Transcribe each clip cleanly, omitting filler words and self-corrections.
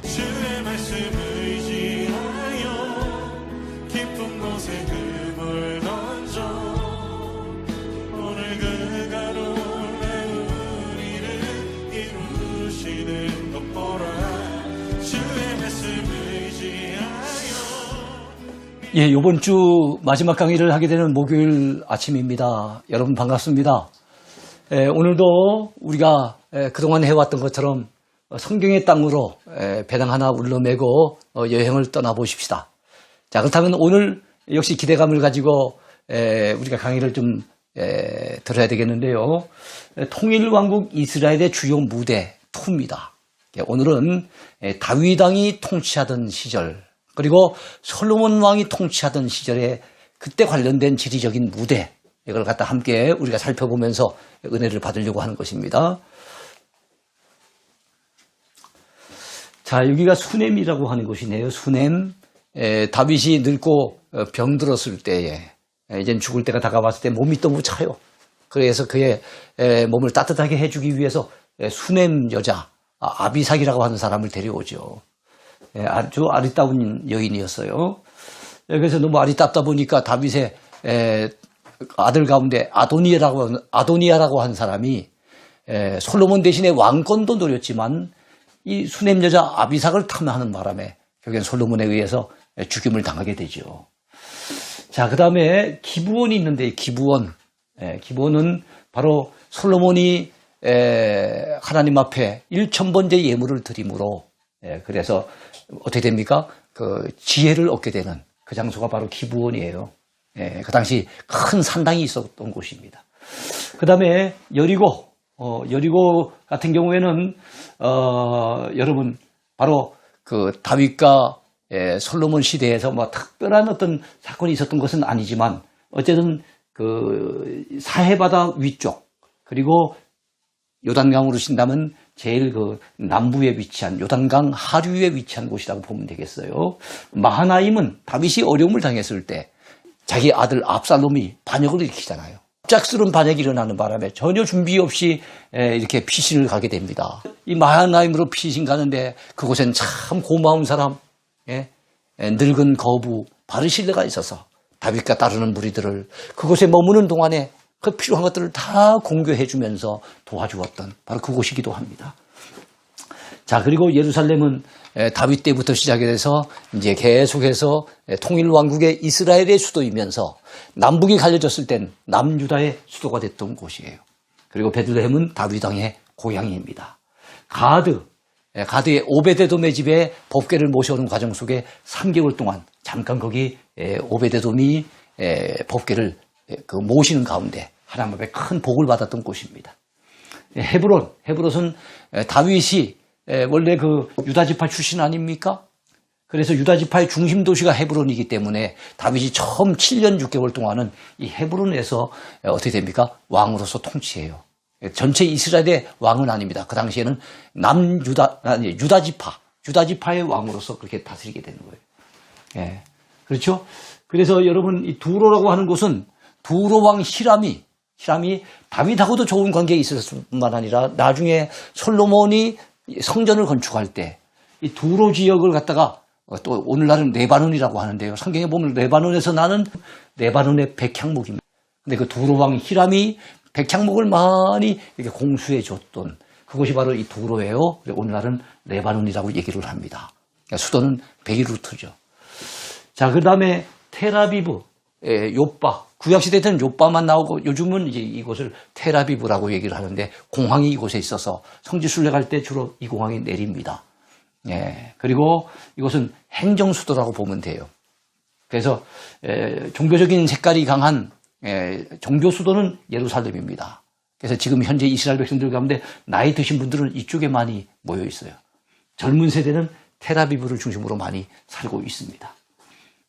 주의 말씀을 의지하여 깊은 곳에 금을 던져 오늘 그 가로에 우리를 이루시는 것 보라. 주의 말씀을 의지하여. 예, 요번 주 마지막 강의를 하게 되는 목요일 아침입니다. 여러분 반갑습니다. 오늘도 우리가 그동안 해왔던 것처럼 성경의 땅으로 배낭 하나 울러매고 여행을 떠나보십시다. 자, 그렇다면 오늘 역시 기대감을 가지고 우리가 강의를 좀 들어야 되겠는데요. 통일왕국 이스라엘의 주요 무대 2입니다. 오늘은 다윗 왕이 통치하던 시절, 그리고 솔로몬 왕이 통치하던 시절에 그때 관련된 지리적인 무대, 이걸 갖다 함께 우리가 살펴보면서 은혜를 받으려고 하는 것입니다. 자, 여기가 수넴이라고 하는 곳이네요. 수넴. 다윗이 늙고 병들었을 때에, 이젠 죽을 때가 다가왔을 때 몸이 너무 차요. 그래서 그의 몸을 따뜻하게 해주기 위해서 수넴 여자 아비삭이라고 하는 사람을 데려오죠. 아주 아리따운 여인이었어요. 그래서 너무 아리따다 보니까 다윗의 아들 가운데 아도니아라고 한 사람이 솔로몬 대신에 왕권도 노렸지만 이 수넴 여자 아비삭을 탐하는 바람에 결국엔 솔로몬에 의해서 죽임을 당하게 되죠. 자, 그 다음에 기브온이 있는데, 기브온. 기브온은 바로 솔로몬이 하나님 앞에 1000번째 예물을 드림으로, 그래서 어떻게 됩니까? 그 지혜를 얻게 되는 그 장소가 바로 기브온이에요. 그 당시 큰 산당이 있었던 곳입니다. 그 다음에 여리고, 여리고 같은 경우에는, 여러분, 바로 그 다윗과 솔로몬 시대에서 뭐 특별한 어떤 사건이 있었던 것은 아니지만, 어쨌든 그 사해바다 위쪽, 그리고 요단강으로 친다면 제일 그 남부에 위치한, 요단강 하류에 위치한 곳이라고 보면 되겠어요. 마하나임은 다윗이 어려움을 당했을 때 자기 아들 압살롬이 반역을 일으키잖아요. 갑작스러운 반역이 일어나는 바람에 전혀 준비 없이 이렇게 피신을 가게 됩니다. 이 마하나임으로 피신 가는데 그곳엔 참 고마운 사람, 늙은 거부 바르실레가 있어서 다윗과 따르는 무리들을 그곳에 머무는 동안에 그 필요한 것들을 다 공교해 주면서 도와주었던 바로 그곳이기도 합니다. 자, 그리고 예루살렘은 다윗 때부터 시작해서 이제 계속해서 통일왕국의 이스라엘의 수도이면서 남북이 갈려졌을 땐 남유다의 수도가 됐던 곳이에요. 그리고 베들레헴은 다윗 왕의 고향입니다. 가드의 오베데돔의 집에 법궤를 모셔오는 과정 속에 3개월 동안 잠깐 거기 오베데돔이 법궤를 모시는 가운데 하나님 앞에 큰 복을 받았던 곳입니다. 헤브론은 다윗이 원래 그 유다지파 출신 아닙니까? 그래서 유다지파의 중심 도시가 헤브론이기 때문에 다윗이 처음 7년 6개월 동안은 이 헤브론에서 어떻게 됩니까? 왕으로서 통치해요. 전체 이스라엘의 왕은 아닙니다. 그 당시에는 유다지파의 왕으로서 그렇게 다스리게 되는 거예요. 그렇죠? 그래서 여러분, 이 두로라고 하는 곳은 두로 왕 히람이 다윗하고도 좋은 관계에 있었을 뿐만 아니라 나중에 솔로몬이 성전을 건축할 때 이 두로 지역을 갖다가 또 오늘날은 레바논이라고 하는데요. 성경에 보면 레바논에서 나는 레바논의 백향목입니다. 근데 그 두로 왕 히람이 백향목을 많이 이렇게 공수해 줬던 그곳이 바로 이 두로예요. 오늘날은 레바논이라고 얘기를 합니다. 그러니까 수도는 베이루트죠. 자, 그 다음에 테라비브, 요빠. 구약시대 때는 요빠만 나오고 요즘은 이제 이곳을 테라비브라고 얘기를 하는데 공항이 이곳에 있어서 성지순례 갈 때 주로 이 공항에 내립니다. 그리고 이곳은 행정수도라고 보면 돼요. 그래서 종교적인 색깔이 강한 종교수도는 예루살렘입니다. 그래서 지금 현재 이스라엘 백성들 가운데 나이 드신 분들은 이쪽에 많이 모여 있어요. 젊은 세대는 테라비브를 중심으로 많이 살고 있습니다.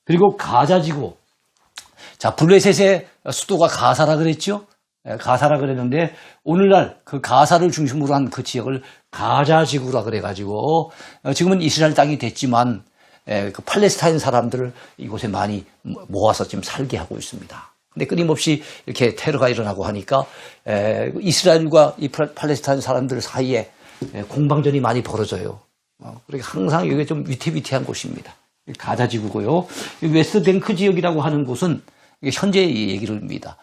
그리고 가자지구. 자, 블레셋의 수도가 가사라 그랬죠? 가사라 그랬는데 오늘날 그 가사를 중심으로 한 그 지역을 가자지구라 그래가지고 지금은 이스라엘 땅이 됐지만 그 팔레스타인 사람들을 이곳에 많이 모아서 지금 살게 하고 있습니다. 근데 끊임없이 이렇게 테러가 일어나고 하니까 이스라엘과 이 팔레스타인 사람들 사이에 공방전이 많이 벌어져요. 그러니까 항상 이게 좀 위태위태한 곳입니다. 가자 지구고요. 웨스트뱅크 지역이라고 하는 곳은 현재 얘기를 합니다.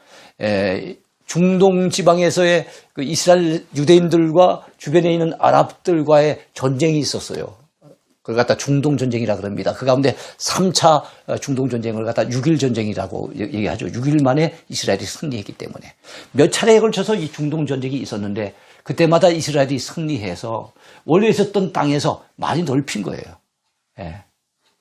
중동 지방에서의 그 이스라엘 유대인들과 주변에 있는 아랍들과의 전쟁이 있었어요. 그걸 갖다 중동 전쟁이라 그럽니다. 그 가운데 3차 중동 전쟁을 갖다 6일 전쟁이라고 얘기하죠. 6일 만에 이스라엘이 승리했기 때문에 몇 차례에 걸쳐서 이 중동 전쟁이 있었는데 그때마다 이스라엘이 승리해서 원래 있었던 땅에서 많이 넓힌 거예요. 예.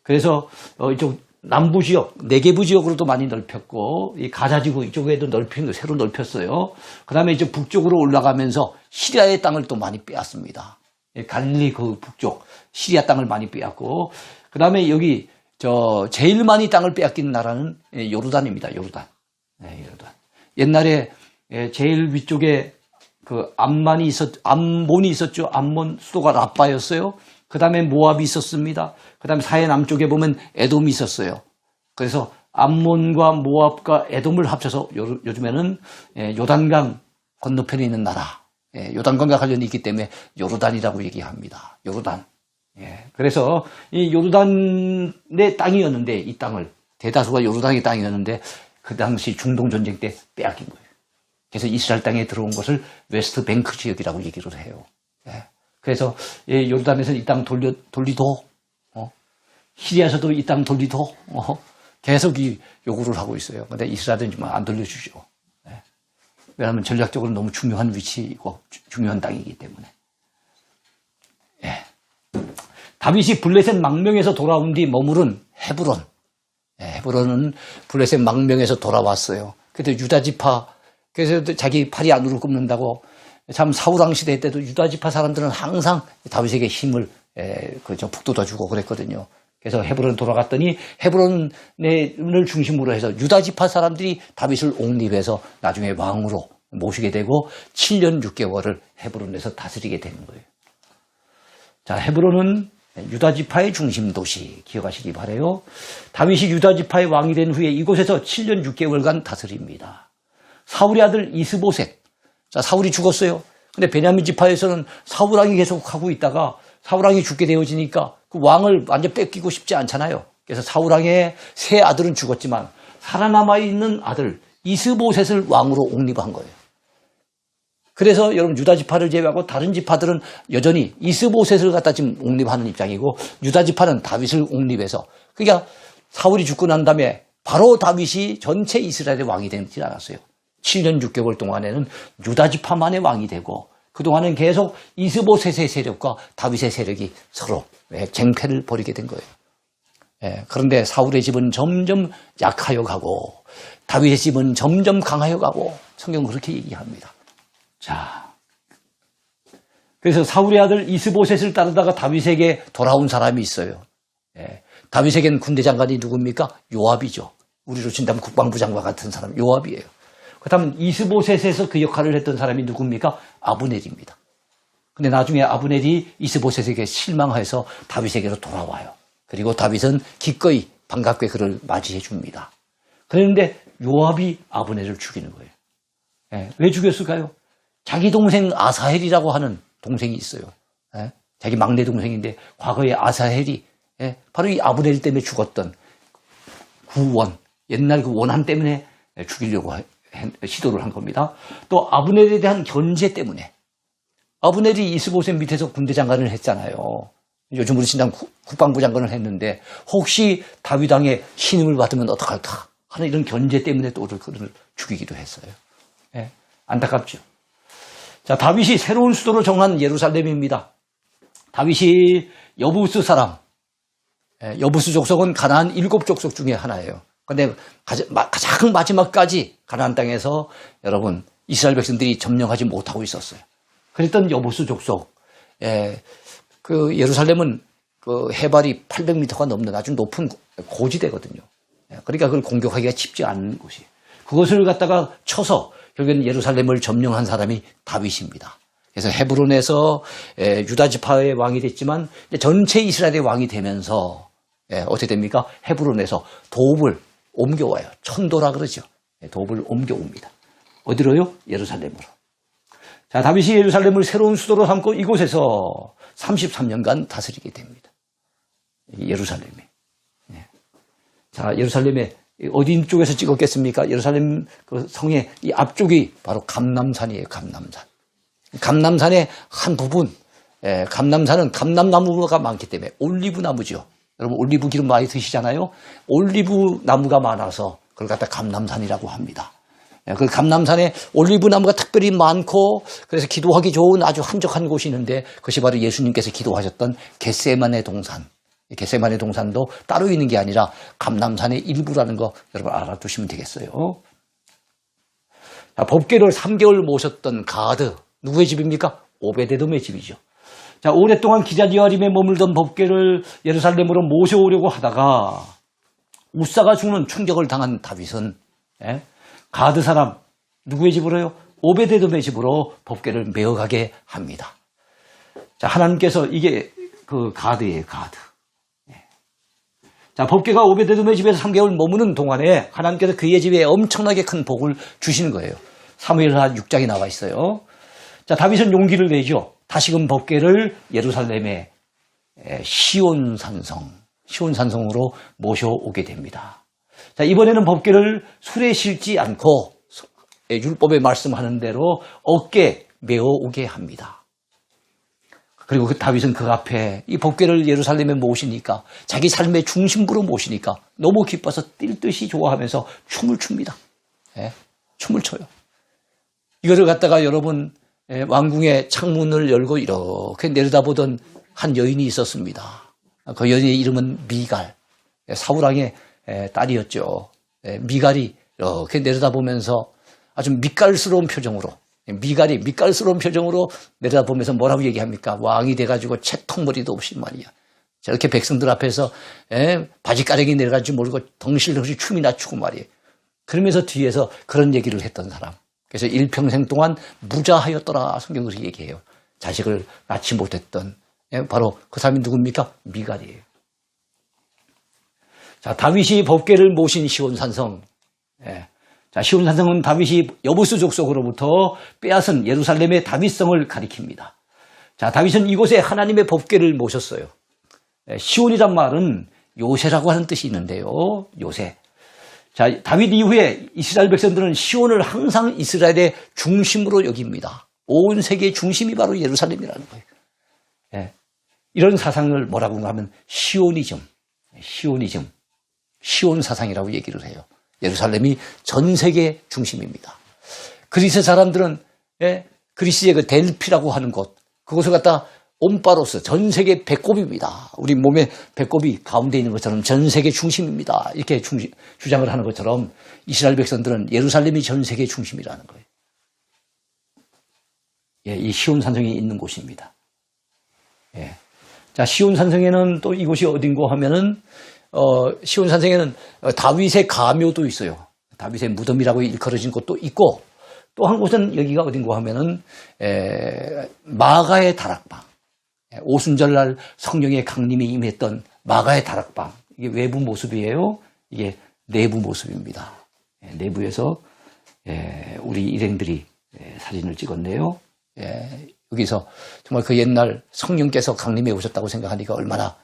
그래서 이쪽 남부 지역, 네게부 지역으로도 많이 넓혔고 이 가자지구 이쪽에도 새로 넓혔어요. 그다음에 이제 북쪽으로 올라가면서 시리아의 땅을 또 많이 빼앗습니다. 갈릴리 그 북쪽 시리아 땅을 많이 빼앗고 그다음에 여기 제일 많이 땅을 빼앗긴 나라는 요르단입니다. 요르단. 요르단. 옛날에 제일 위쪽에 그 암몬이 있었죠. 암몬 수도가 라빠였어요. 그다음에 모압이 있었습니다. 그다음에 사해 남쪽에 보면 에돔이 있었어요. 그래서 암몬과 모압과 에돔을 합쳐서 요즘에는 요단강 건너편에 있는 나라, 요단강과 관련이 있기 때문에 요르단이라고 얘기합니다. 요르단. 그래서 이 요르단의 땅이었는데 이 땅을 대다수가 요르단의 땅이었는데 그 당시 중동 전쟁 때 빼앗긴 거예요. 그래서 이스라엘 땅에 들어온 것을 웨스트 뱅크 지역이라고 얘기를 해요. 그래서 요르단에서는 이 땅 돌리도, 시리아에서도 이 땅 돌리도, 계속 이 요구를 하고 있어요. 근데 이스라엘은 좀 안 돌려주죠. 왜냐하면 전략적으로 너무 중요한 위치이고 중요한 땅이기 때문에. 다윗이 블레셋 망명에서 돌아온 뒤 머무른 헤브론. 헤브론은 블레셋 망명에서 돌아왔어요. 그때 유다 지파, 그래서 자기 팔이 안으로 굽는다고 참 사울왕 시대 때도 유다 지파 사람들은 항상 다윗에게 힘을 북돋아주고 그랬거든요. 그래서 헤브론 돌아갔더니 헤브론을 중심으로 해서 유다 지파 사람들이 다윗을 옹립해서 나중에 왕으로 모시게 되고 7년 6개월을 헤브론에서 다스리게 되는 거예요. 자, 헤브론은 유다 지파의 중심 도시 기억하시기 바라요. 다윗이 유다 지파의 왕이 된 후에 이곳에서 7년 6개월간 다스립니다. 사울의 아들 이스보셋. 자, 사울이 죽었어요. 근데 베냐민 지파에서는 사울왕이 계속 하고 있다가 사울왕이 죽게 되어지니까 그 왕을 완전 뺏기고 싶지 않잖아요. 그래서 사울왕의 세 아들은 죽었지만 살아남아 있는 아들 이스보셋을 왕으로 옹립한 거예요. 그래서 여러분 유다 지파를 제외하고 다른 지파들은 여전히 이스보셋을 갖다 지금 옹립하는 입장이고 유다 지파는 다윗을 옹립해서 그러니까 사울이 죽고 난 다음에 바로 다윗이 전체 이스라엘의 왕이 되지 않았어요. 7년 6개월 동안에는 유다 지파만의 왕이 되고 그동안은 계속 이스보셋의 세력과 다윗의 세력이 서로 쟁패를 벌이게 된 거예요. 그런데 사울의 집은 점점 약하여 가고 다윗의 집은 점점 강하여 가고 성경은 그렇게 얘기합니다. 자, 그래서 사울의 아들 이스보셋을 따르다가 다윗에게 돌아온 사람이 있어요. 다윗에게는 군대 장관이 누굽니까? 요압이죠. 우리로 친다면 국방부 장관 같은 사람 요압이에요. 그렇다면 이스보셋에서 그 역할을 했던 사람이 누굽니까? 아브넬입니다. 근데 나중에 아브넬이 이스보셋에게 실망해서 다윗에게로 돌아와요. 그리고 다윗은 기꺼이 반갑게 그를 맞이해 줍니다. 그런데 요압이 아브넬을 죽이는 거예요. 왜 죽였을까요? 자기 동생 아사헬이라고 하는 동생이 있어요. 자기 막내 동생인데 과거에 아사헬이 바로 이 아브넬 때문에 죽었던 구원, 옛날 그 원한 때문에 죽이려고 시도를 한 겁니다. 또 아브넬에 대한 견제 때문에 아브넬이 이스보셋 밑에서 군대 장관을 했잖아요. 요즘 우리 신당 국방부 장관을 했는데 혹시 다윗 왕의 신임을 받으면 어떡할까 하는 이런 견제 때문에 또 그를 죽이기도 했어요. 안타깝죠. 자, 다윗이 새로운 수도를 정한 예루살렘입니다. 다윗이 여부스 사람, 여부스 족속은 가나안 7족속 중에 하나예요. 그런데 가장 마지막까지 가나안 땅에서 여러분 이스라엘 백성들이 점령하지 못하고 있었어요. 그랬던 여부스 족속, 그 예루살렘은 그 해발이 800m가 넘는 아주 높은 고지대거든요. 그러니까 그걸 공격하기가 쉽지 않은 곳이에요. 그것을 갖다가 쳐서 결국엔 예루살렘을 점령한 사람이 다윗입니다. 그래서 헤브론에서 유다 지파의 왕이 됐지만 전체 이스라엘의 왕이 되면서 어떻게 됩니까? 헤브론에서 도읍을 옮겨와요. 천도라 그러죠. 도읍을 옮겨옵니다. 어디로요? 예루살렘으로. 자, 다윗이 예루살렘을 새로운 수도로 삼고 이곳에서 33년간 다스리게 됩니다. 예루살렘에. 네. 자, 예루살렘에 어디 쪽에서 찍었겠습니까? 예루살렘 그 성의 이 앞쪽이 바로 감람산이에요. 감람산. 감람산의 한 부분. 감람산은 감람나무가 많기 때문에 올리브 나무죠. 여러분 올리브 기름 많이 드시잖아요. 올리브 나무가 많아서 그걸 갖다 감람산이라고 합니다. 그 감람산에 올리브 나무가 특별히 많고 그래서 기도하기 좋은 아주 한적한 곳이 있는데 그것이 바로 예수님께서 기도하셨던 겟세마네 동산. 겟세마네 동산도 따로 있는 게 아니라 감람산의 일부라는 거 여러분 알아두시면 되겠어요. 자, 법궤를 3개월 모셨던 가드. 누구의 집입니까? 오베데돔의 집이죠. 자, 오랫동안 기자지아림에 머물던 법궤를 예루살렘으로 모셔오려고 하다가 우사가 죽는 충격을 당한 다윗은 가드 사람 누구의 집으로요? 오베데돔의 집으로 법궤를 메어가게 합니다. 자, 하나님께서 이게 그 가드예요, 가드. 자, 법궤가 오베데돔의 집에서 3개월 머무는 동안에 하나님께서 그의 집에 엄청나게 큰 복을 주시는 거예요. 사무엘하 6장에 나와 있어요. 자, 다윗은 용기를 내죠. 다시금 법궤를 예루살렘의 시온산성으로 모셔오게 됩니다. 자, 이번에는 법궤를 술에 실지 않고 율법에 말씀하는 대로 어깨 메어오게 합니다. 그리고 그 다윗은 그 앞에 이 법궤를 예루살렘에 모시니까 자기 삶의 중심부로 모시니까 너무 기뻐서 뛸 듯이 좋아하면서 춤을 춥니다. 춤을 춰요. 이거를 갖다가 여러분 왕궁의 창문을 열고 이렇게 내려다보던 한 여인이 있었습니다. 그 여인의 이름은 미갈, 사울왕의 딸이었죠. 미갈이 이렇게 내려다보면서 아주 밑갈스러운 표정으로 밑갈스러운 표정으로 내려다보면서 뭐라고 얘기합니까? 왕이 돼가지고 채통머리도 없이 말이야. 저렇게 백성들 앞에서 바지가랑이 내려가지고 모르고 덩실덩실 춤이나 추고 말이에요. 그러면서 뒤에서 그런 얘기를 했던 사람. 그래서 일평생 동안 무자하였더라 성경으로 얘기해요. 자식을 낳지 못했던 바로 그 사람이 누굽니까? 미갈이에요. 자, 다윗이 법궤를 모신 시온산성. 자, 시온산성은 다윗이 여부스 족속으로부터 빼앗은 예루살렘의 다윗성을 가리킵니다. 자, 다윗은 이곳에 하나님의 법궤를 모셨어요. 시온이란 말은 요새라고 하는 뜻이 있는데요. 요새. 자, 다윗 이후에 이스라엘 백성들은 시온을 항상 이스라엘의 중심으로 여깁니다. 온 세계의 중심이 바로 예루살렘이라는 거예요. 이런 사상을 뭐라고 하면 시온 사상이라고 얘기를 해요. 예루살렘이 전 세계 중심입니다. 그리스 사람들은 그리스의 그 델피라고 하는 곳, 그곳을 갖다 옴바로스, 전 세계 배꼽입니다. 우리 몸에 배꼽이 가운데 있는 것처럼 전 세계 중심입니다. 이렇게 주장을 하는 것처럼 이스라엘 백성들은 예루살렘이 전 세계 중심이라는 거예요. 이 시온 산성이 있는 곳입니다. 자, 시온 산성에는 또 이곳이 어딘고 하면은 시온 산성에는 다윗의 가묘도 있어요. 다윗의 무덤이라고 일컬어진 곳도 있고 또 한 곳은 여기가 어딘고 하면은 마가의 다락방. 오순절날 성령의 강림이 임했던 마가의 다락방. 이게 외부 모습이에요. 이게 내부 모습입니다. 내부에서 우리 일행들이 사진을 찍었네요. 여기서 정말 그 옛날 성령께서 강림해 오셨다고 생각하니까 얼마나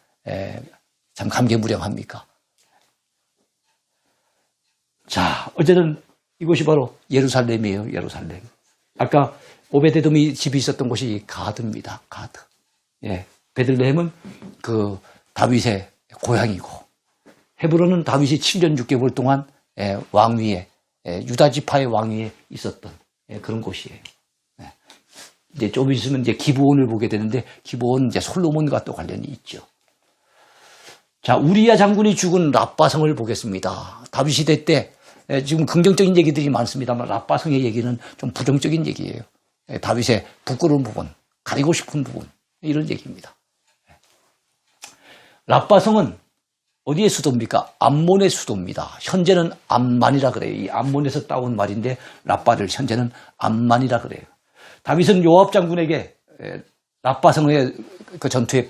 참 감개무량합니까? 자, 어쨌든 이곳이 바로 예루살렘이에요. 예루살렘. 아까 오베데돔이 집이 있었던 곳이 가드입니다. 가드. 베들레헴은 그 다윗의 고향이고 헤브론은 다윗이 7년 6개월 동안 왕위에 유다 지파의 왕위에 있었던 그런 곳이에요. 이제 좀 있으면 이제 기브온을 보게 되는데 기브온 이제 솔로몬과 또 관련이 있죠. 자, 우리야 장군이 죽은 랍바성을 보겠습니다. 다윗 시대 때 지금 긍정적인 얘기들이 많습니다만 랍바성의 얘기는 좀 부정적인 얘기예요. 다윗의 부끄러운 부분, 가리고 싶은 부분 이런 얘기입니다. 랍바성은 어디의 수도입니까? 암몬의 수도입니다. 현재는 암만이라 그래요. 이 암몬에서 따온 말인데 랍바를 현재는 암만이라 그래요. 다윗은 요압 장군에게 랍바성의 그 전투에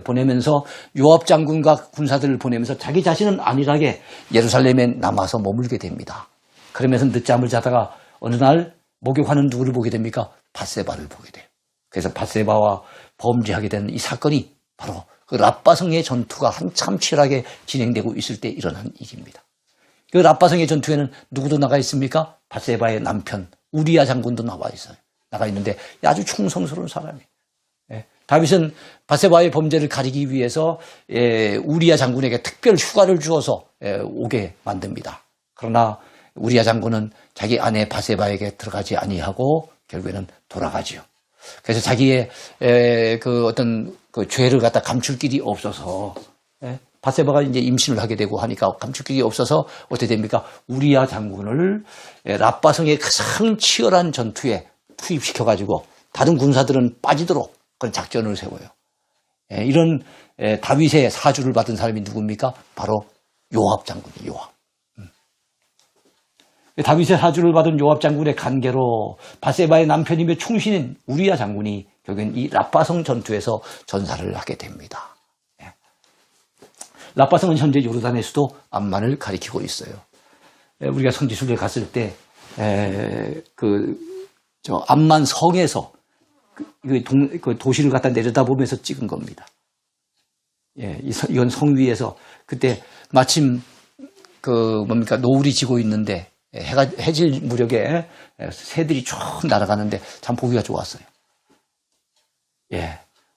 보내면서 요압 장군과 군사들을 보내면서 자기 자신은 안일하게 예루살렘에 남아서 머물게 됩니다. 그러면서 늦잠을 자다가 어느 날 목욕하는 누구를 보게 됩니까? 밧세바를 보게 돼요. 그래서 밧세바와 범죄하게 된 이 사건이 바로 그 랍바성의 전투가 한참 치열하게 진행되고 있을 때 일어난 일입니다. 그 랍바성의 전투에는 누구도 나가 있습니까? 밧세바의 남편 우리야 장군도 나와 있어요. 나가 있는데 아주 충성스러운 사람이에요. 다윗은 밧세바의 범죄를 가리기 위해서 우리야 장군에게 특별 휴가를 주어서 오게 만듭니다. 그러나 우리야 장군은 자기 아내 밧세바에게 들어가지 아니하고 결국에는 돌아가지요. 그래서 자기의 그 어떤 그 죄를 갖다 감출 길이 없어서 밧세바가 이제 임신을 하게 되고 하니까 감출 길이 없어서 어떻게 됩니까? 우리야 장군을 랍바성의 가장 치열한 전투에 투입시켜 가지고 다른 군사들은 빠지도록 그런 작전을 세워요. 이런 다윗의 사주를 받은 사람이 누굽니까? 바로 요압 장군이에요. 요압. 다윗의 사주를 받은 요압 장군의 관계로 밧세바의 남편이며 충신인 우리야 장군이 결국엔 이 랍바성 전투에서 전사를 하게 됩니다. 랍바성은 현재 요르단의 수도 암만을 가리키고 있어요. 우리가 성지순례 갔을 때 암만 성에서 그 도시를 갖다 내려다보면서 찍은 겁니다. 이건 성 위에서 그때 마침 노을이 지고 있는데 해가 해질 무렵에 새들이 쭉 날아가는데 참 보기가 좋았어요.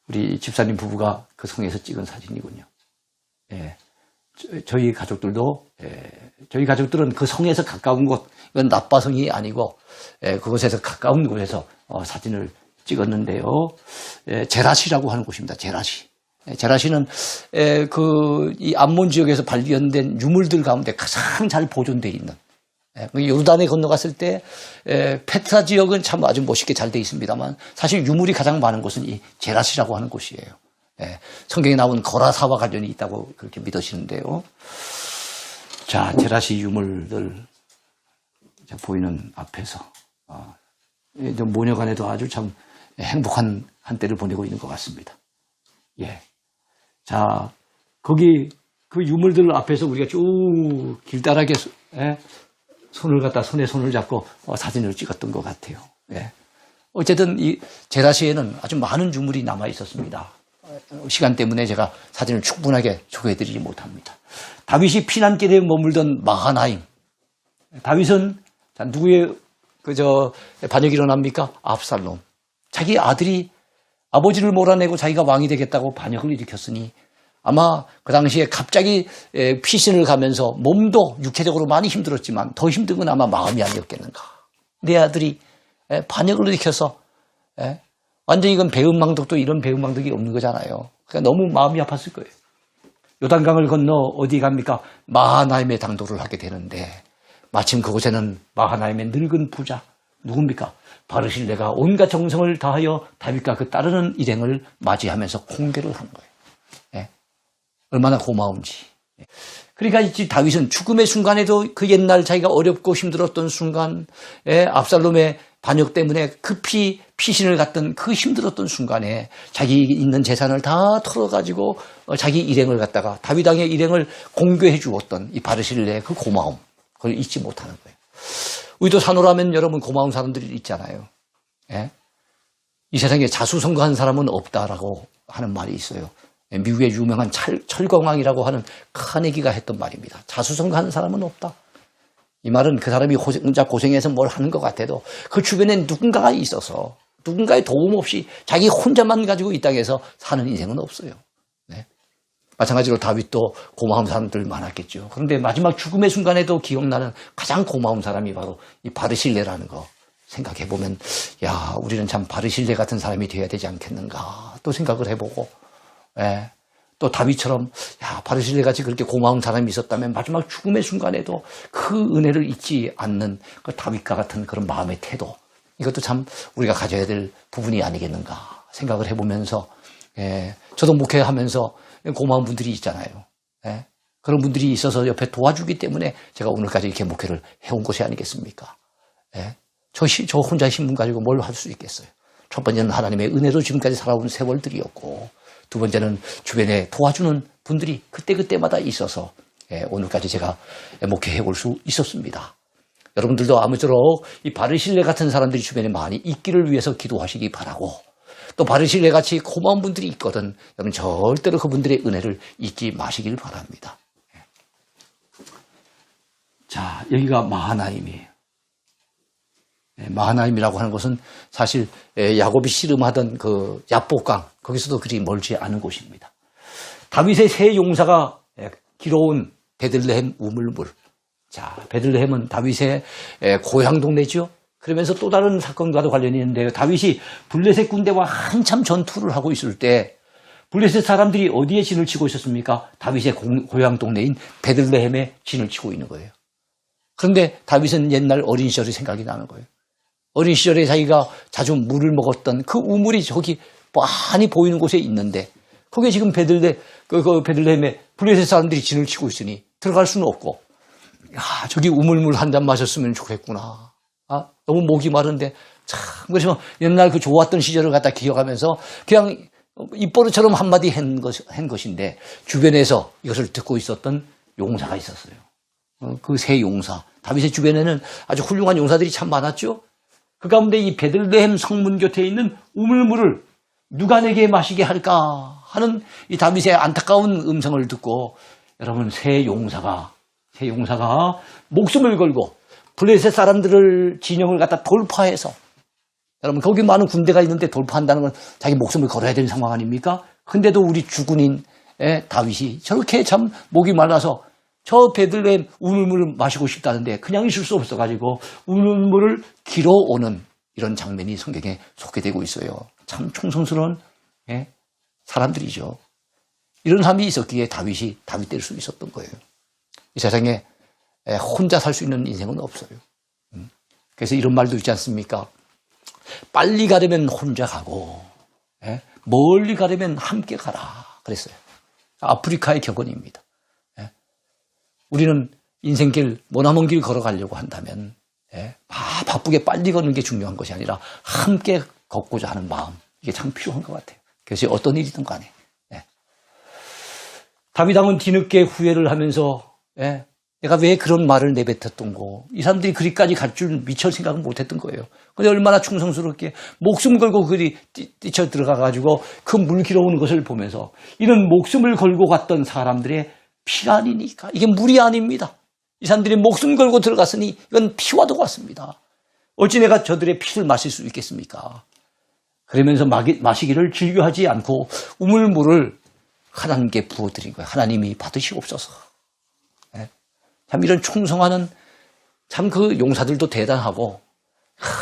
우리 집사님 부부가 그 성에서 찍은 사진이군요. 저희 가족들은 그 성에서 가까운 곳, 이건 랍바성이 아니고 그곳에서 가까운 곳에서 사진을 찍었는데요. 제라시라고 하는 곳입니다. 제라시. 제라시는 이 암몬 지역에서 발견된 유물들 가운데 가장 잘 보존되어 있는. 요르단에 건너갔을 때 페트라 지역은 참 아주 멋있게 잘 되어 있습니다만 사실 유물이 가장 많은 곳은 이 제라시라고 하는 곳이에요. 성경에 나온 거라사와 관련이 있다고 그렇게 믿으시는데요. 자, 제라시 유물들 보이는 앞에서 모녀간에도 아주 참 행복한 한때를 보내고 있는 것 같습니다. 자, 거기 그 유물들 앞에서 우리가 쭉 길다랗게 손에 손을 잡고 사진을 찍었던 것 같아요. 어쨌든 이 제라시에는 아주 많은 유물이 남아 있었습니다. 시간 때문에 제가 사진을 충분하게 소개해드리지 못합니다. 다윗이 피난길에 머물던 마하나임. 다윗은 누구의 반역이 일어납니까? 압살롬. 자기 아들이 아버지를 몰아내고 자기가 왕이 되겠다고 반역을 일으켰으니 아마 그 당시에 갑자기 피신을 가면서 몸도 육체적으로 많이 힘들었지만 더 힘든 건 아마 마음이 아니었겠는가. 내 아들이 반역을 일으켜서 완전히 이건 배은망덕도 이런 배은망덕이 없는 거잖아요. 그러니까 너무 마음이 아팠을 거예요. 요단강을 건너 어디 갑니까? 마하나임의 당도를 하게 되는데 마침 그곳에는 마하나임의 늙은 부자 누굽니까? 바르실레가 온갖 정성을 다하여 다윗과 그 따르는 일행을 맞이하면서 공개를 한 거예요. 얼마나 고마운지. 그러니까 이 다윗은 죽음의 순간에도 그 옛날 자기가 어렵고 힘들었던 순간, 압살롬의 반역 때문에 급히 피신을 갔던 그 힘들었던 순간에 자기 있는 재산을 다 털어가지고 자기 일행을 갖다가 다윗 왕의 일행을 공개해 주었던 이 바르실레의 그 고마움, 그걸 잊지 못하는 거예요. 우리도 산호라면 여러분 고마운 사람들이 있잖아요. 이 세상에 자수성가한 사람은 없다라고 하는 말이 있어요. 미국의 유명한 철공왕이라고 하는 카네기가 했던 말입니다. 자수성가하는 사람은 없다. 이 말은 그 사람이 혼자 고생해서 뭘 하는 것 같아도 그 주변에 누군가가 있어서 누군가의 도움 없이 자기 혼자만 가지고 이 땅에서 사는 인생은 없어요. 마찬가지로 다윗도 고마운 사람들 많았겠죠. 그런데 마지막 죽음의 순간에도 기억나는 가장 고마운 사람이 바로 이 바르실레라는 거 생각해보면 우리는 참 바르실레 같은 사람이 되어야 되지 않겠는가 또 생각을 해보고 또 다윗처럼 바르실레 같이 그렇게 고마운 사람이 있었다면 마지막 죽음의 순간에도 그 은혜를 잊지 않는 그 다윗과 같은 그런 마음의 태도 이것도 참 우리가 가져야 될 부분이 아니겠는가 생각을 해보면서 저도 목회하면서 고마운 분들이 있잖아요. 그런 분들이 있어서 옆에 도와주기 때문에 제가 오늘까지 이렇게 목회를 해온 것이 아니겠습니까? 저 혼자 신분 가지고 뭘 할 수 있겠어요? 첫 번째는 하나님의 은혜로 지금까지 살아온 세월들이었고 두 번째는 주변에 도와주는 분들이 그때그때마다 있어서 오늘까지 제가 목회해 올 수 있었습니다. 여러분들도 아무쪼록 이 바르실레 같은 사람들이 주변에 많이 있기를 위해서 기도하시기 바라고, 또 바르실레 같이 고마운 분들이 있거든 여러분 절대로 그분들의 은혜를 잊지 마시길 바랍니다. 자, 여기가 마하나임이에요. 마하나임이라고 하는 곳은 사실 야곱이 씨름하던 그 야복강, 거기서도 그리 멀지 않은 곳입니다. 다윗의 세 용사가 길어온 베들레헴 우물물. 자, 베들레헴은 다윗의 고향 동네죠. 그러면서 또 다른 사건과도 관련이 있는데요. 다윗이 블레셋 군대와 한참 전투를 하고 있을 때 블레셋 사람들이 어디에 진을 치고 있었습니까? 다윗의 고향 동네인 베들레헴에 진을 치고 있는 거예요. 그런데 다윗은 옛날 어린 시절이 생각이 나는 거예요. 어린 시절에 자기가 자주 물을 먹었던 그 우물이 저기 많이 보이는 곳에 있는데 거기에 지금 베들레헴에 블레셋 사람들이 진을 치고 있으니 들어갈 수는 없고, 야, 저기 우물물 한 잔 마셨으면 좋겠구나. 아, 너무 목이 마른데 참, 그래서 옛날 그 좋았던 시절을 갖다 기억하면서 그냥 입버릇처럼 한마디 한 것인데 주변에서 이것을 듣고 있었던 용사가 있었어요. 그 세 용사. 다윗의 주변에는 아주 훌륭한 용사들이 참 많았죠. 그 가운데 이 베들레헴 성문 곁에 있는 우물물을 누가 내게 마시게 할까 하는 이 다윗의 안타까운 음성을 듣고 여러분 세 용사가 목숨을 걸고 블레셋 사람들을 진영을 갖다 돌파해서, 여러분 거기 많은 군대가 있는데 돌파한다는 건 자기 목숨을 걸어야 되는 상황 아닙니까? 근데도 우리 주군인 다윗이 저렇게 참 목이 말라서 저 베들레헴 우물물을 마시고 싶다는데 그냥 있을 수 없어가지고 우물물을 길어오는 이런 장면이 성경에 소개되고 있어요. 참 충성스러운 사람들이죠. 이런 삶이 있었기에 다윗이 다윗 될 수 있었던 거예요. 이 세상에 혼자 살 수 있는 인생은 없어요. 그래서 이런 말도 있지 않습니까? 빨리 가려면 혼자 가고 멀리 가려면 함께 가라 그랬어요. 아프리카의 격언입니다. 우리는 인생길, 머나먼 길 걸어가려고 한다면 바쁘게 빨리 걷는 게 중요한 것이 아니라 함께 걷고자 하는 마음, 이게 참 필요한 것 같아요. 그래서 어떤 일이든 간에 다윗 왕은 뒤늦게 후회를 하면서 내가 왜 그런 말을 내뱉었던 거, 이 사람들이 그리까지 갈 줄 미처 생각은 못했던 거예요. 근데 얼마나 충성스럽게 목숨 걸고 그리 뛰쳐 들어가가지고 그 물 길어오는 것을 보면서 이런 목숨을 걸고 갔던 사람들의 피가 아니니까 이게 물이 아닙니다. 이 사람들이 목숨 걸고 들어갔으니 이건 피와도 같습니다. 어찌 내가 저들의 피를 마실 수 있겠습니까? 그러면서 마시기를 즐겨하지 않고 우물물을 하나님께 부어드린 거예요. 하나님이 받으시옵소서. 참 이런 충성하는 참 그 용사들도 대단하고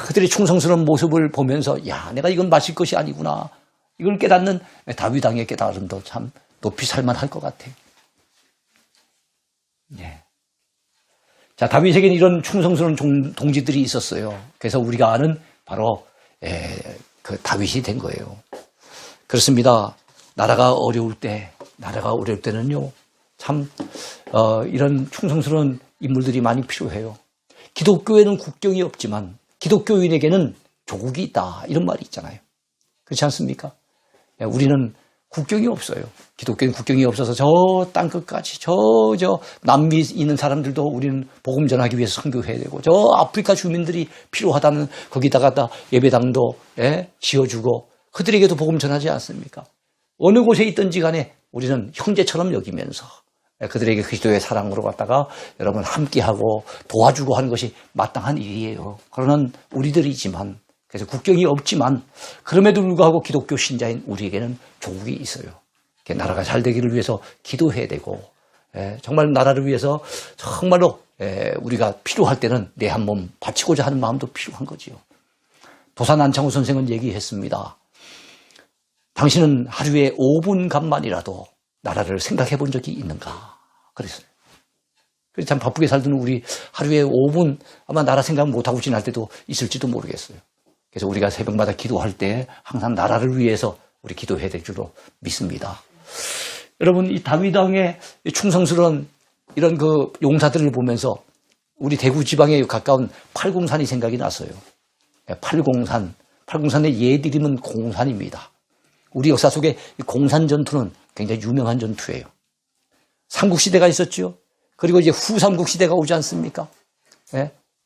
그들의 충성스러운 모습을 보면서 야, 내가 이건 마실 것이 아니구나. 이걸 깨닫는 다윗 왕의 깨달음도 참 높이 살만할 것 같아요. 자, 다윗에게는 이런 충성스러운 동지들이 있었어요. 그래서 우리가 아는 바로 그 다윗이 된 거예요. 그렇습니다. 나라가 어려울 때는요, 참 이런 충성스러운 인물들이 많이 필요해요. 기독교에는 국경이 없지만 기독교인에게는 조국이 있다, 이런 말이 있잖아요. 그렇지 않습니까? 우리는 국경이 없어요. 기독교인 국경이 없어서 저 땅끝까지 저 남미 있는 사람들도 우리는 복음 전하기 위해서 선교해야 되고, 저 아프리카 주민들이 필요하다면 거기다가 예배당도 지어주고 그들에게도 복음 전하지 않습니까? 어느 곳에 있든지 간에 우리는 형제처럼 여기면서 그들에게 그리스도의 사랑으로 갖다가 여러분 함께하고 도와주고 하는 것이 마땅한 일이에요. 그러는 우리들이지만, 그래서 국경이 없지만 그럼에도 불구하고 기독교 신자인 우리에게는 조국이 있어요. 나라가 잘 되기를 위해서 기도해야 되고, 정말 나라를 위해서 정말로 우리가 필요할 때는 내 한 몸 바치고자 하는 마음도 필요한 거지요. 도산 안창호 선생은 얘기했습니다. 당신은 하루에 5분간만이라도 나라를 생각해 본 적이 있는가? 그랬어요. 그래서 참 바쁘게 살던 우리 하루에 5분 아마 나라 생각 못하고 지날 때도 있을지도 모르겠어요. 그래서 우리가 새벽마다 기도할 때 항상 나라를 위해서 우리 기도해야 될 줄로 믿습니다. 여러분, 이 다윗 왕의 충성스러운 이런 그 용사들을 보면서 우리 대구 지방에 가까운 팔공산이 생각이 났어요. 팔공산의 옛 이름은 공산입니다. 우리 역사 속에 공산 전투는 굉장히 유명한 전투예요. 삼국시대가 있었죠. 그리고 이제 후삼국시대가 오지 않습니까?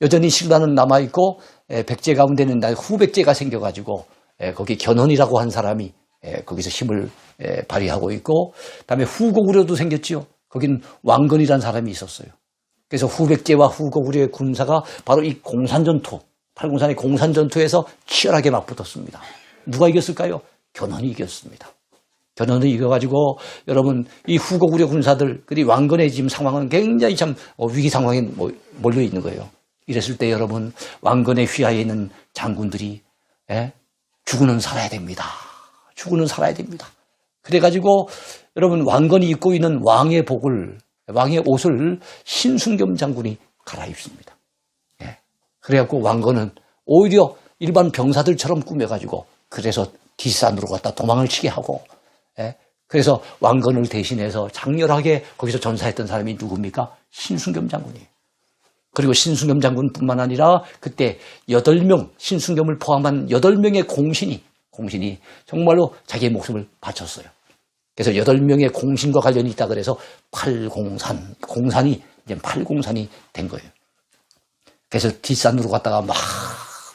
여전히 신라는 남아있고 백제 가운데는 후백제가 생겨가지고 거기 견훤이라고 한 사람이 거기서 힘을 발휘하고 있고, 그다음에 후고구려도 생겼지요. 거기는 왕건이라는 사람이 있었어요. 그래서 후백제와 후고구려의 군사가 바로 이 공산전투, 팔공산의 공산전투에서 치열하게 맞붙었습니다. 누가 이겼을까요? 견훤이 이겼습니다. 견훤이 이겨가지고 여러분 이 후고구려 군사들이 왕건의 지금 상황은 굉장히 참 위기 상황에 몰려 있는 거예요. 이랬을 때 여러분 왕건의 휘하에 있는 장군들이 죽으는 살아야 됩니다. 죽으는 살아야 됩니다. 그래가지고 여러분 왕건이 입고 있는 왕의 복을, 왕의 옷을 신순겸 장군이 갈아입습니다. 그래갖고 왕건은 오히려 일반 병사들처럼 꾸며가지고 그래서 뒷산으로 갔다 도망을 치게 하고, 그래서 왕건을 대신해서 장렬하게 거기서 전사했던 사람이 누굽니까? 신순겸 장군이에요. 그리고 신순겸 장군뿐만 아니라 그때 8명, 신순겸을 포함한 8명의 공신이 정말로 자기의 목숨을 바쳤어요. 그래서 8명의 공신과 관련이 있다 그래서 공산이 이제 팔공산이 된 거예요. 그래서 뒷산으로 갔다가 막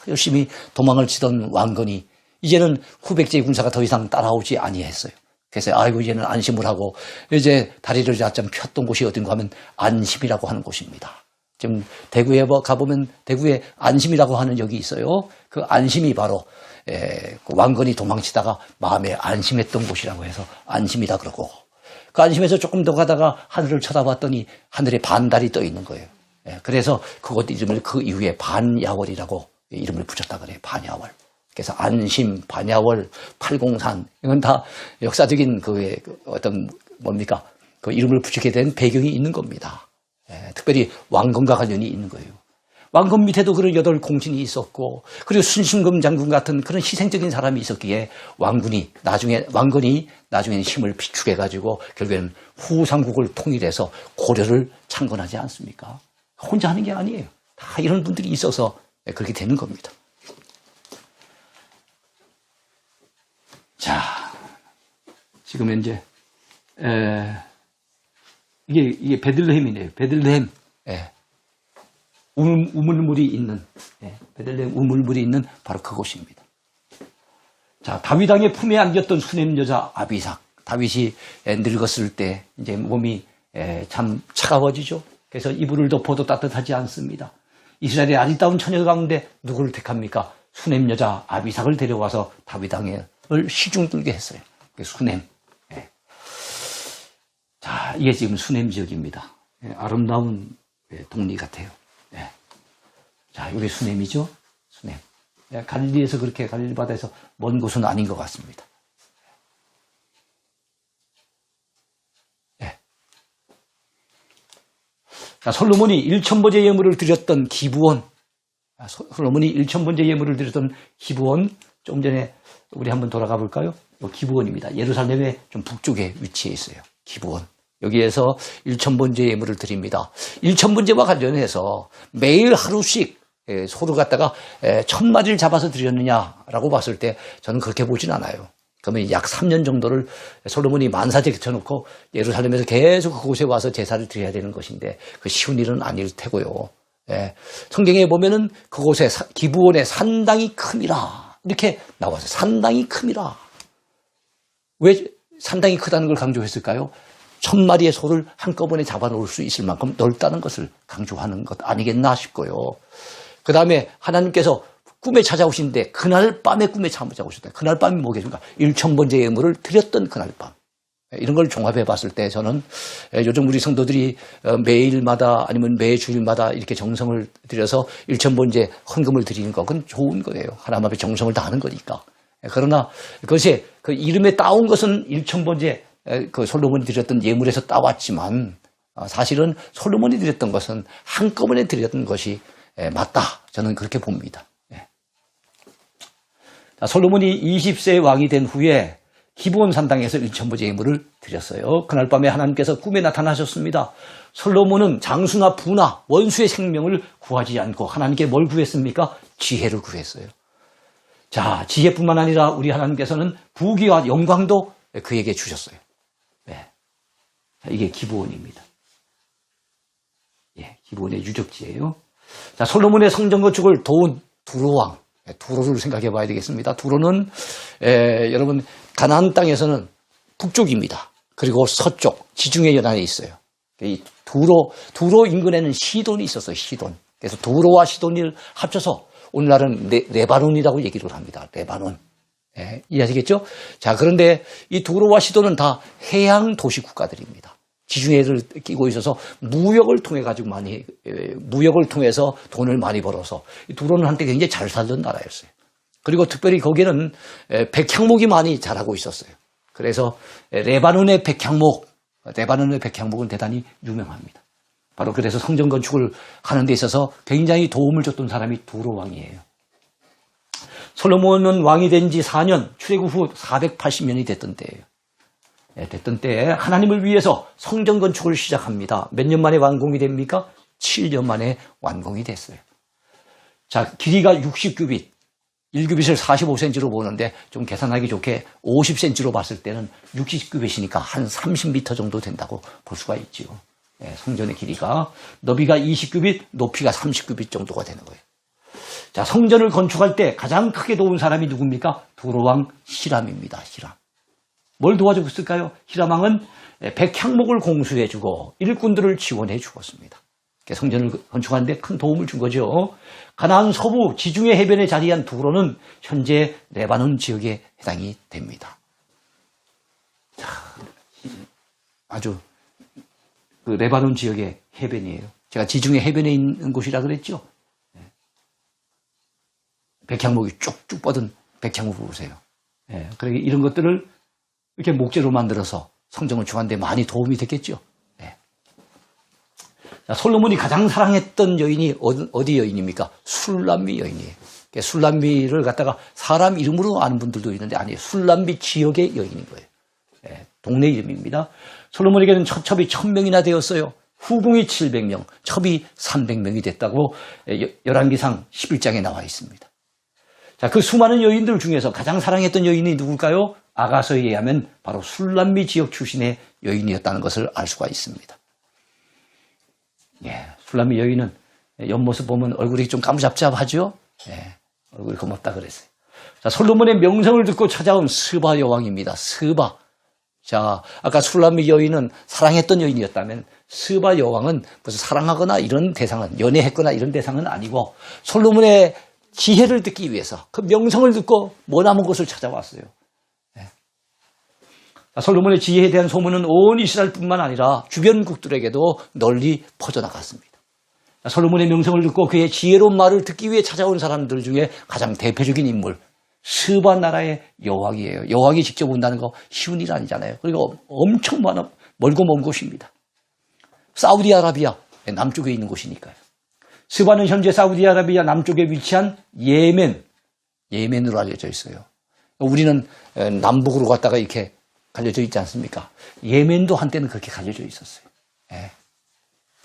열심히 도망을 치던 왕건이 이제는 후백제의 군사가 더 이상 따라오지 아니했어요. 그래서 아이고 이제는 안심을 하고 이제 다리를 좀 폈던 곳이 어딘가 하면 안심이라고 하는 곳입니다. 지금 대구에 가보면 대구에 안심이라고 하는 역이 있어요. 그 안심이 바로 그 왕건이 도망치다가 마음에 안심했던 곳이라고 해서 안심이다 그러고, 그 안심에서 조금 더 가다가 하늘을 쳐다봤더니 하늘에 반달이 떠 있는 거예요. 그래서 그곳 이름을 그 이후에 반야월이라고 이름을 붙였다 그래요. 반야월. 그래서 안심, 반야월, 팔공산 이건 다 역사적인 그 어떤 뭡니까? 그 이름을 붙이게 된 배경이 있는 겁니다. 특별히 왕건과 관련이 있는 거예요. 왕건 밑에도 그런 8공신이 있었고, 그리고 순신금 장군 같은 그런 희생적인 사람이 있었기에 왕건이 나중에는 힘을 비축해가지고 결국에는 후삼국을 통일해서 고려를 창건하지 않습니까? 혼자 하는 게 아니에요. 다 이런 분들이 있어서 그렇게 되는 겁니다. 자, 지금 이제 이게 베들레헴이네요. 베들레헴. 우물물이 있는, 베들레헴 우물물이 있는 바로 그곳입니다. 자, 다윗 왕의 품에 안겼던 수냄 여자 아비삭. 다윗이 늙었을 때 이제 몸이 참 차가워지죠. 그래서 이불을 덮어도 따뜻하지 않습니다. 이스라엘의 아리따운 처녀 가운데 누구를 택합니까? 수냄 여자 아비삭을 데려와서 다윗 왕을 시중들게 했어요. 수냄. 자, 이게 지금 수냄 지역입니다. 아름다운 동리 같아요. 자, 이게 수냄이죠. 수냄. 갈릴리에서 그렇게 갈릴리 바다에서 먼 곳은 아닌 것 같습니다. 자, 솔로몬이 1000번째 예물을 드렸던 기브온. 솔로몬이 1000번째 예물을 드렸던 기브온. 좀 전에 우리 한번 돌아가 볼까요? 기브온입니다. 예루살렘의 좀 북쪽에 위치해 있어요. 기브온. 여기에서 1000번째 예물을 드립니다. 1000번째와 관련해서 매일 하루씩 소를 갖다가 1000마리를 잡아서 드렸느냐라고 봤을 때 저는 그렇게 보진 않아요. 그러면 약 3년 정도를 솔로몬이 만사제 쳐놓고 예루살렘에서 계속 그곳에 와서 제사를 드려야 되는 것인데 그 쉬운 일은 아닐 테고요. 성경에 보면은 그곳에 기브온의 산당이 큼이라 이렇게 나와서 산당이 큼이라. 왜 산당이 크다는 걸 강조했을까요? 1000마리의 소를 한꺼번에 잡아놓을 수 있을 만큼 넓다는 것을 강조하는 것 아니겠나 싶고요. 그 다음에 하나님께서 꿈에 찾아오신데 그날 밤에 꿈에 찾아오셨다. 그날 밤이 뭐겠습니까? 1000번째 예물을 드렸던 그날 밤. 이런 걸 종합해 봤을 때 저는 요즘 우리 성도들이 매일마다 아니면 매주일마다 이렇게 정성을 들여서 1000번째 헌금을 드리는 거 그건 좋은 거예요. 하나님 앞에 정성을 다하는 거니까. 그러나 그것이 그 이름에 따온 것은 1000번째 그 솔로몬이 드렸던 예물에서 따왔지만 사실은 솔로몬이 드렸던 것은 한꺼번에 드렸던 것이 맞다. 저는 그렇게 봅니다. 솔로몬이 20세의 왕이 된 후에 기브온 산당에서 1000번째 예물을 드렸어요. 그날 밤에 하나님께서 꿈에 나타나셨습니다. 솔로몬은 장수나 부나 원수의 생명을 구하지 않고 하나님께 뭘 구했습니까? 지혜를 구했어요. 자, 지혜뿐만 아니라 우리 하나님께서는 부귀와 영광도 그에게 주셨어요. 이게 기브온입니다. 기브온의 유적지예요. 자, 솔로몬의 성전 건축을 도운 두로왕, 두로를 생각해 봐야 되겠습니다. 두로는 여러분 가나안 땅에서는 북쪽입니다. 그리고 서쪽 지중해 연안에 있어요. 이 두로 인근에는 시돈이 있었어요. 시돈. 그래서 두로와 시돈을 합쳐서 오늘날은 레바논이라고 얘기를 합니다. 레바논. 예, 이해하시겠죠? 자, 그런데 이 두로와 시돈은 다 해양 도시 국가들입니다. 지중해를 끼고 있어서 무역을 통해서 돈을 많이 벌어서 두로는 한때 굉장히 잘 살던 나라였어요. 그리고 특별히 거기는 백향목이 많이 자라고 있었어요. 그래서 레바논의 백향목은 대단히 유명합니다. 바로 그래서 성전 건축을 하는 데 있어서 굉장히 도움을 줬던 사람이 두로 왕이에요. 솔로몬은 왕이 된 지 4년, 출애굽 후 480년이 됐던 때예요. 됐던 때에 하나님을 위해서 성전 건축을 시작합니다. 몇 년 만에 완공이 됩니까? 7년 만에 완공이 됐어요. 자, 길이가 60규빗, 1규빗을 45cm로 보는데 좀 계산하기 좋게 50cm로 봤을 때는 60규빗이니까 한 30m 정도 된다고 볼 수가 있지요. 성전의 길이가 너비가 20규빗, 높이가 30규빗 정도가 되는 거예요. 자, 성전을 건축할 때 가장 크게 도운 사람이 누굽니까? 두로왕 히람입니다. 히람. 뭘 도와줬을까요? 히람 왕은 백향목을 공수해주고 일꾼들을 지원해 주었습니다. 성전을 건축하는 데 큰 도움을 준 거죠. 가나안 서부 지중해 해변에 자리한 두로는 현재 레바논 지역에 해당이 됩니다. 자, 아주 그 레바논 지역의 해변이에요. 제가 지중해 해변에 있는 곳이라 그랬죠. 백향목이 쭉쭉 뻗은 백향목을 보세요. 그러니까 이런 것들을 이렇게 목재로 만들어서 성전을 건축하는 데 많이 도움이 됐겠죠. 자, 솔로몬이 가장 사랑했던 여인이 어디 여인입니까? 술람미 여인이에요. 술람미를 갖다가 사람 이름으로 아는 분들도 있는데 아니에요. 술람미 지역의 여인인 거예요. 동네 이름입니다. 솔로몬에게는 첩이 1000명이나 되었어요. 후궁이 700명, 첩이 300명이 됐다고 열왕기상 11장에 나와 있습니다. 자, 그 수많은 여인들 중에서 가장 사랑했던 여인이 누굴까요? 아가서에 의하면 바로 술람미 지역 출신의 여인이었다는 것을 알 수가 있습니다. 술람미 여인은 옆모습 보면 얼굴이 좀 까무잡잡하죠? 얼굴이 고맙다 그랬어요. 자, 솔로몬의 명성을 듣고 찾아온 스바 여왕입니다. 스바. 자, 아까 술람미 여인은 사랑했던 여인이었다면 스바 여왕은 무슨 사랑하거나 이런 대상은, 연애했거나 이런 대상은 아니고 솔로몬의 지혜를 듣기 위해서 그 명성을 듣고 머나먼 곳을 찾아왔어요. 솔로몬의 지혜에 대한 소문은 온 이스라엘뿐만 아니라 주변국들에게도 널리 퍼져나갔습니다. 솔로몬의 명성을 듣고 그의 지혜로운 말을 듣기 위해 찾아온 사람들 중에 가장 대표적인 인물, 스바 나라의 여왕이에요. 여왕이 직접 온다는 거 쉬운 일 아니잖아요. 그리고 엄청 멀고 먼 곳입니다. 사우디아라비아 남쪽에 있는 곳이니까요. 스바는 현재 사우디아라비아 남쪽에 위치한 예멘으로 알려져 있어요. 우리는 남북으로 갔다가 이렇게 갈려져 있지 않습니까? 예멘도 한때는 그렇게 갈려져 있었어요.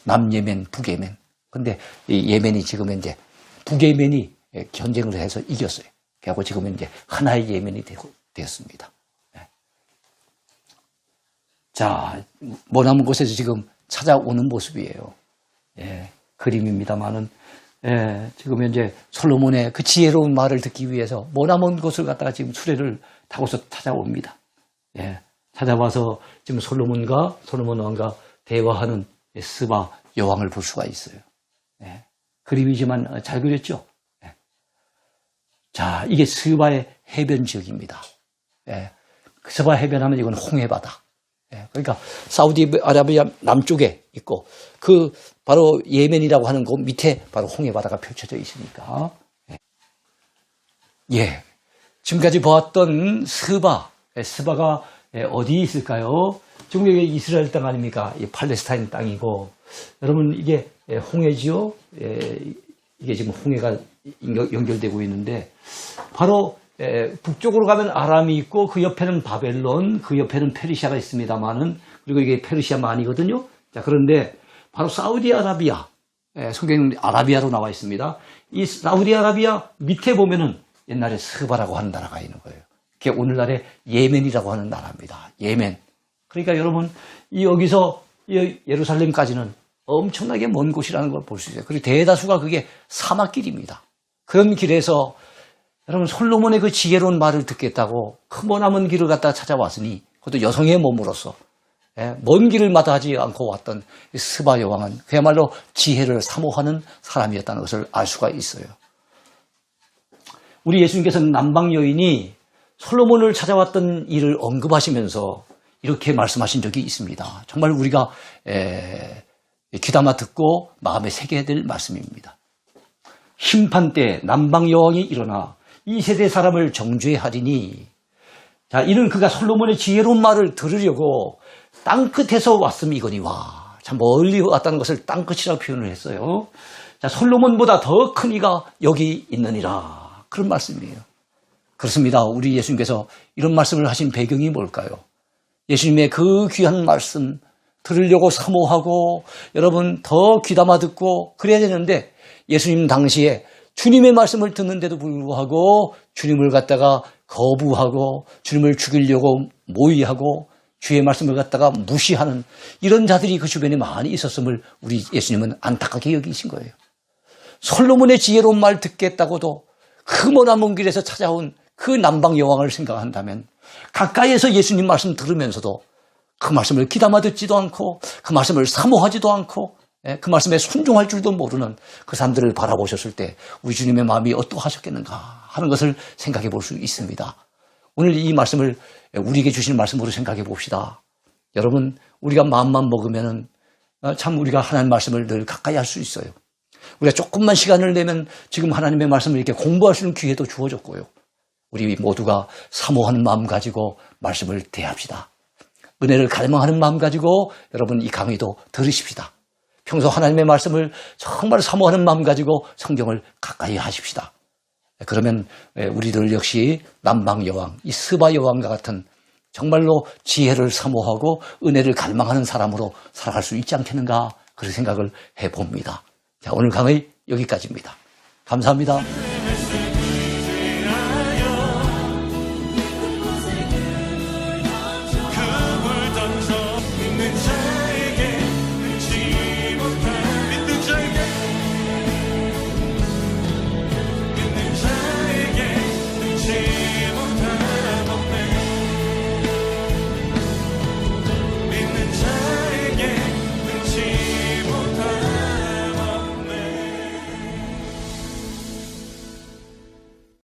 남예멘, 북예멘. 근데 이 예멘이 지금 이제 북예멘이 전쟁을 해서 이겼어요. 그래서 지금은 이제 하나의 예멘이 되었습니다. 자, 머나먼 곳에서 지금 찾아오는 모습이에요. 그림입니다만은, 지금 현재 솔로몬의 그 지혜로운 말을 듣기 위해서 머나먼 곳을 갔다가 지금 수레를 타고서 찾아옵니다. 찾아와서 지금 솔로몬 왕과 대화하는 스바 여왕을 볼 수가 있어요. 그림이지만 잘 그렸죠? 자, 이게 스바의 해변 지역입니다. 스바 해변하면 이건 홍해바다. 그러니까 사우디아라비아 남쪽에 있고 그 바로 예멘이라고 하는 곳 밑에 바로 홍해바다가 펼쳐져 있으니까. 지금까지 보았던 스바가 어디 있을까요? 지금 여기 이스라엘 땅 아닙니까? 이 팔레스타인 땅이고, 여러분 이게 홍해지요? 이게 지금 홍해가 연결되고 있는데, 바로 북쪽으로 가면 아람이 있고, 그 옆에는 바벨론, 그 옆에는 페르시아가 있습니다만은, 그리고 이게 페르시아만이거든요. 자, 그런데 바로 사우디아라비아, 성경은 아라비아로 나와 있습니다. 이 사우디아라비아 밑에 보면은 옛날에 스바라고 하는 나라가 있는 거예요. 그게 오늘날의 예멘이라고 하는 나라입니다. 예멘. 그러니까 여러분, 여기서 예루살렘까지는 엄청나게 먼 곳이라는 걸 볼 수 있어요. 그리고 대다수가 그게 사막길입니다. 그런 길에서 여러분 솔로몬의 그 지혜로운 말을 듣겠다고 흠오남은 길을 갖다 찾아왔으니 그것도 여성의 몸으로서 먼 길을 마다하지 않고 왔던 스바 여왕은 그야말로 지혜를 사모하는 사람이었다는 것을 알 수가 있어요. 우리 예수님께서는 남방 여인이 솔로몬을 찾아왔던 일을 언급하시면서 이렇게 말씀하신 적이 있습니다. 정말 우리가 귀담아 듣고 마음에 새겨야 될 말씀입니다. 심판 때 남방 여왕이 일어나 이 세대 사람을 정죄하리니, 자, 이는 그가 솔로몬의 지혜로운 말을 들으려고 땅끝에서 왔음이거니와. 참 멀리 왔다는 것을 땅끝이라고 표현을 했어요. 자, 솔로몬보다 더 큰 이가 여기 있느니라. 그런 말씀이에요. 그렇습니다. 우리 예수님께서 이런 말씀을 하신 배경이 뭘까요? 예수님의 그 귀한 말씀 들으려고 사모하고 여러분 더 귀담아 듣고 그래야 되는데, 예수님 당시에 주님의 말씀을 듣는데도 불구하고 주님을 갖다가 거부하고 주님을 죽이려고 모의하고 주의 말씀을 갖다가 무시하는 이런 자들이 그 주변에 많이 있었음을 우리 예수님은 안타깝게 여기신 거예요. 솔로몬의 지혜로운 말 듣겠다고도 흠오나 먼 길에서 찾아온 그 남방 여왕을 생각한다면, 가까이에서 예수님 말씀 들으면서도 그 말씀을 귀담아 듣지도 않고 그 말씀을 사모하지도 않고 그 말씀에 순종할 줄도 모르는 그 사람들을 바라보셨을 때 우리 주님의 마음이 어떠하셨겠는가 하는 것을 생각해 볼 수 있습니다. 오늘 이 말씀을 우리에게 주시는 말씀으로 생각해 봅시다. 여러분, 우리가 마음만 먹으면은 참 우리가 하나님 말씀을 늘 가까이 할 수 있어요. 우리가 조금만 시간을 내면 지금 하나님의 말씀을 이렇게 공부할 수 있는 기회도 주어졌고요. 우리 모두가 사모하는 마음 가지고 말씀을 대합시다. 은혜를 갈망하는 마음 가지고 여러분 이 강의도 들으십시다. 평소 하나님의 말씀을 정말 사모하는 마음 가지고 성경을 가까이 하십시다. 그러면 우리들 역시 남방 여왕, 이 스바 여왕과 같은 정말로 지혜를 사모하고 은혜를 갈망하는 사람으로 살아갈 수 있지 않겠는가 그런 생각을 해봅니다. 자, 오늘 강의 여기까지입니다. 감사합니다.